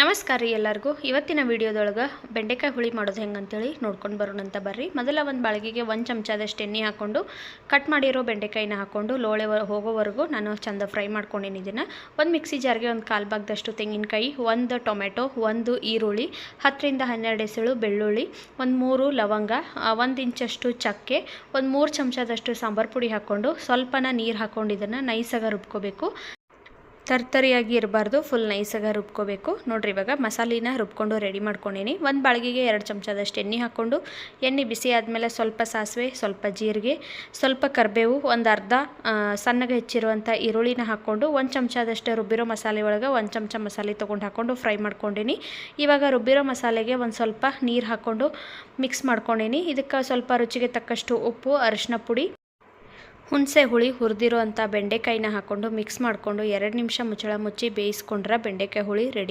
ನಮಸ್ಕಾರ ರೀ ಎಲ್ಲರಿಗೂ. ಇವತ್ತಿನ ವಿಡಿಯೋದೊಳಗೆ ಬೆಂಡೆಕಾಯಿ ಹುಳಿ ಮಾಡೋದು ಹೆಂಗಂತೇಳಿ ನೋಡ್ಕೊಂಡು ಬರೋಣಂತ ಬರ್ರಿ. ಮೊದಲ ಒಂದು ಬಾಳಿಗೆಗೆ 1 ಚಮಚದಷ್ಟು ಎಣ್ಣೆ ಹಾಕ್ಕೊಂಡು ಕಟ್ ಮಾಡಿರೋ ಬೆಂಡೆಕಾಯಿನ ಹಾಕ್ಕೊಂಡು ಲೋಳೆ ಹೋಗೋವರೆಗೂ ನಾನು ಚಂದ ಫ್ರೈ ಮಾಡ್ಕೊಂಡಿನಿ. ಇದನ್ನು ಒಂದು ಮಿಕ್ಸಿ ಜಾರ್ಗೆ ಒಂದು 1/4 ಭಾಗದಷ್ಟು ತೆಂಗಿನಕಾಯಿ, 1 ಟೊಮೆಟೊ, 1 ಈರುಳ್ಳಿ, 10 ರಿಂದ 12 ಎಸಳು ಬೆಳ್ಳುಳ್ಳಿ, ಒಂದು 3 ಲವಂಗ, 1 ಇಂಚಷ್ಟು ಚಕ್ಕೆ, ಒಂದು 3 ಚಮಚದಷ್ಟು ಸಾಂಬಾರು ಪುಡಿ ಹಾಕ್ಕೊಂಡು ಸ್ವಲ್ಪನ ನೀರು ಹಾಕ್ಕೊಂಡು ಇದನ್ನು ನೈಸಾಗಿ ರುಬ್ಕೋಬೇಕು. ತರ್ತರಿಯಾಗಿ ಇರಬಾರ್ದು, ಫುಲ್ ನೈಸಾಗಿ ರುಬ್ಕೋಬೇಕು. ನೋಡ್ರಿ, ಇವಾಗ ಮಸಾಲಿನ ರುಬ್ಕೊಂಡು ರೆಡಿ ಮಾಡ್ಕೊಂಡಿನಿ. ಒಂದು ಬಾಳಿಗೆಗೆ 2 ಚಮಚದಷ್ಟು ಎಣ್ಣೆ ಹಾಕ್ಕೊಂಡು ಎಣ್ಣೆ ಬಿಸಿ ಆದಮೇಲೆ ಸ್ವಲ್ಪ ಸಾಸಿವೆ, ಸ್ವಲ್ಪ ಜೀರಿಗೆ, ಸ್ವಲ್ಪ ಕರಿಬೇವು, ಒಂದು ಅರ್ಧ ಸಣ್ಣಗೆ ಹೆಚ್ಚಿರುವಂಥ ಈರುಳ್ಳಿನ ಹಾಕ್ಕೊಂಡು 1 ಚಮಚದಷ್ಟು ರುಬ್ಬಿರೋ ಮಸಾಲೆ ಒಳಗೆ 1 ಚಮಚ ಮಸಾಲೆ ತೊಗೊಂಡು ಹಾಕ್ಕೊಂಡು ಫ್ರೈ ಮಾಡ್ಕೊಂಡಿನಿ. ಇವಾಗ ರುಬ್ಬಿರೋ ಮಸಾಲೆಗೆ ಒಂದು ಸ್ವಲ್ಪ ನೀರು ಹಾಕ್ಕೊಂಡು ಮಿಕ್ಸ್ ಮಾಡ್ಕೊಂಡಿನಿ. ಇದಕ್ಕೆ ಸ್ವಲ್ಪ ರುಚಿಗೆ ತಕ್ಕಷ್ಟು ಉಪ್ಪು, ಅರಿಶಿನ ಪುಡಿ, ಹುಣಸೆ ಹುಳಿ ಹುರಿದಿರೋ ಅಂಥ ಬೆಂಡೆಕಾಯಿನ ಹಾಕ್ಕೊಂಡು ಮಿಕ್ಸ್ ಮಾಡಿಕೊಂಡು 2 ನಿಮಿಷ ಮುಚ್ಚಳ ಮುಚ್ಚಿ ಬೇಯಿಸ್ಕೊಂಡ್ರೆ ಬೆಂಡೆಕಾಯಿ ಹುಳಿ ರೆಡಿ.